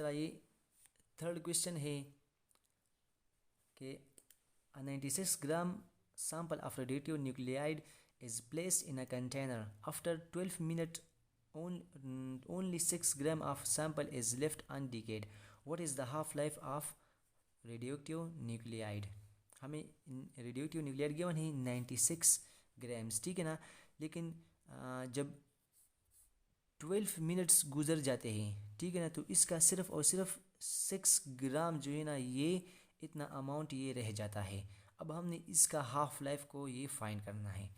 तरह ये third question है कि 96 ग्राम sample of radionuclide is placed in a container. After 12 minutes, only 6 gram of sample is left undecayed. What is the half-life of radioactive nuclide? हमें radioactive nuclide given है 96 grams, ठीक है ना। लेकिन जब 12 मिनट्स गुजर जाते हैं, ठीक है ना, तो इसका सिर्फ और सिर्फ 6 ग्राम जो है ना, ये इतना अमाउंट ये रह जाता है। अब हमने इसका हाफ लाइफ को ये फाइंड करना है।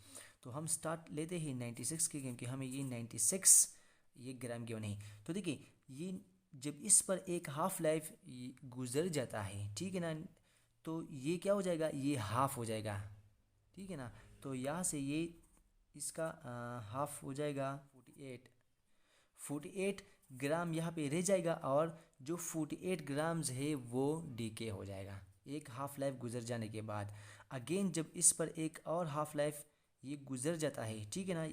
तो हम स्टार्ट लेते हैं 96 के, क्योंकि हमें ये 96 ये ग्राम गिवन है। तो देखिए ये जब इस पर एक हाफ लाइफ गुजर जाता है, ठीक है ना, तो ये क्या हो जाएगा, ये हाफ हो जाएगा, ठीक है ना। तो यहाँ से ये इसका हाफ हो जाएगा 48 ग्राम यहाँ पे रह जाएगा, और जो 48 ग्राम्स है वो डीके हो जाएगा एक हाफ लाइफ गुजर जाने के बाद। अगेन जब इस पर एक और हाफ लाइफ ये गुजर जाता है, ठीक है ना,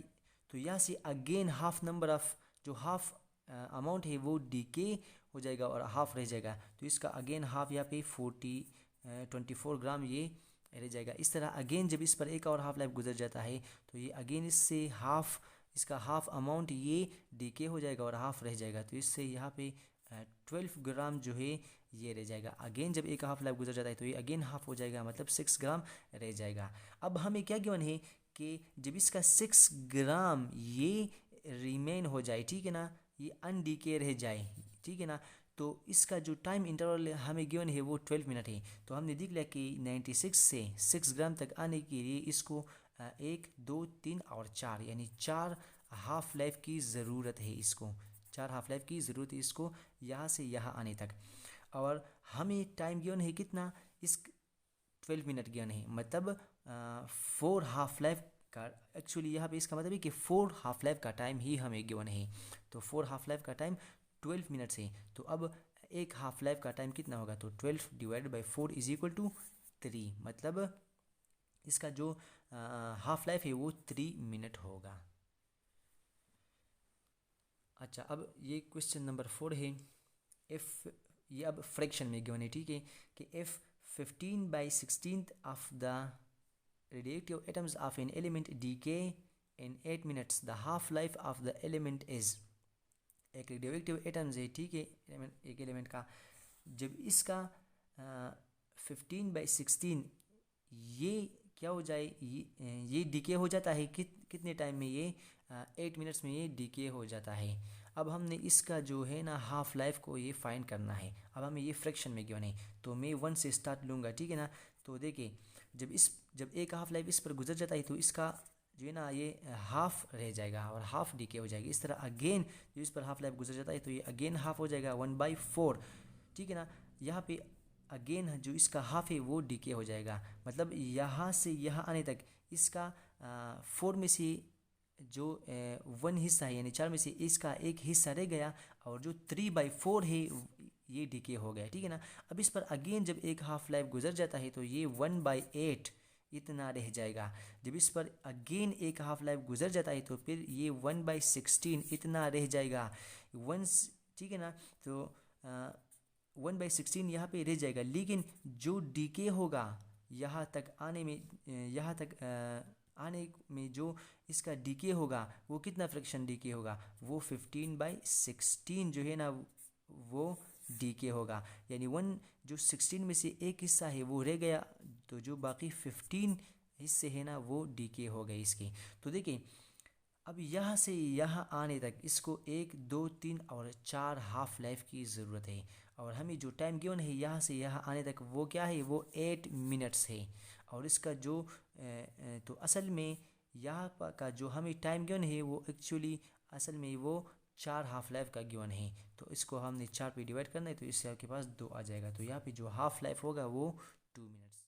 तो यहाँ से अगेन हाफ नंबर ऑफ जो हाफ अमाउंट है वो डीके हो जाएगा और हाफ रह जाएगा। तो इसका अगेन हाफ यहाँ पे 24 ग्राम ये रह जाएगा। इस तरह अगेन जब इस पर एक और हाफ लाइफ गुजर जाता है, तो ये अगेन इससे हाफ इसका हाफ अमाउंट ये डीके हो जाएगा और हाफ रह जाएगा। तो इससे यहाँ पे 12 ग्राम जो है ये रह जाएगा। अगेन जब एक हाफ लाइफ गुजर जाता है तो ये अगेन हाफ हो जाएगा, मतलब 6 ग्राम रह जाएगा। अब हमें क्या गिवन है कि जब इसका 6 ग्राम ये रिमेन हो जाए, ठीक है ना, ये अनडीके रह जाए, ठीक है ना, तो इसका जो टाइम इंटरवल हमें गिवन है वो 12 मिनट है। तो हमने देख लिया कि 96 से 6 ग्राम तक आने के लिए इसको 1, 2, 3 और 4 यानी 4 हाफ लाइफ की ज़रूरत है। इसको 4 हाफ लाइफ की ज़रूरत है इसको यहाँ से यहाँ आने तक। और हमें टाइम गिवन है कितना, इस 12 मिनट गिवन है, मतलब 4 हाफ लाइफ का। एक्चुअली यहाँ पे इसका मतलब है कि 4 हाफ लाइफ का टाइम ही हमें गिवन है। तो 4 हाफ लाइफ का टाइम 12 मिनट्स है। तो अब एक हाफ लाइफ का टाइम कितना होगा, तो 12 divided by 4 is equal to 3, मतलब इसका जो हाफ लाइफ है वो 3 मिनट होगा। अच्छा, अब ये क्वेश्चन नंबर 4 है। इफ़ ये अब फ्रैक्शन में गिवन है, ठीक है, कि if 15/16 of the radioactive atoms of an element decay in 8 minutes, the half life of the element is। एक रेडियोएक्टिव एटम्स है, ठीक है, एक एलिमेंट का जब इसका 15/16 ये क्या हो जाए, ये डीके हो जाता है कितने टाइम में, ये 8 मिनट्स में ये डीके हो जाता है। अब हमने इसका जो है ना हाफ लाइफ को ये फाइंड करना है। अब हमें ये फ्रैक्शन में गिवन है, तो मैं 1 से स्टार्ट लूँगा, ठीक है ना। तो देखिए जब एक हाफ लाइफ इस पर गुजर जाता है तो इसका जो है ना ये हाफ रह जाएगा और हाफ डीके हो जाएगी। इस तरह अगेन जब इस पर हाफ लाइफ गुजर जाता है तो ये अगेन हाफ हो जाएगा 1/4, ठीक है ना। यहाँ पे अगेन जो इसका हाफ है वो डीके हो जाएगा, मतलब यहाँ से यहाँ आने तक इसका 4 में से जो 1 हिस्सा है यानी 4 में से इसका एक हिस्सा रह गया, और जो 3/4 है ये डीके हो गया, ठीक है ना। अब इस पर अगेन जब एक हाफ लाइफ गुजर जाता है तो ये 1/8 इतना रह जाएगा। जब इस पर अगेन एक हाफ लाइफ गुजर जाता है तो फिर ये 1/16 इतना रह जाएगा, ठीक है ना। तो 1/16 यहाँ पे रह जाएगा, लेकिन जो डीके होगा यहाँ तक आने में जो इसका डीके होगा वो कितना फ्रैक्शन डीके होगा, वो 15/16 जो है ना वो डीके होगा। यानी 1 जो 16 में से एक हिस्सा है वो रह गया, तो जो बाकी 15 हिस्से हैं ना वो डीके हो गए इसके। तो देखिए अब यहाँ से यहाँ आने तक इसको 1, 2, 3 और 4 हाफ लाइफ की ज़रूरत है। और हमें जो टाइम गिवन है यहाँ से यहाँ आने तक वो क्या है, वो 8 मिनट्स है। और इसका जो तो असल में यहाँ का जो हमें टाइम गिवन है वो एक्चुअली असल में वो 4 हाफ लाइफ का गिवन है। तो इसको हमने 4 पे डिवाइड करना है, तो इससे आपके पास 2 आ जाएगा। तो यहाँ पे जो हाफ लाइफ होगा वो 2 मिनट्स।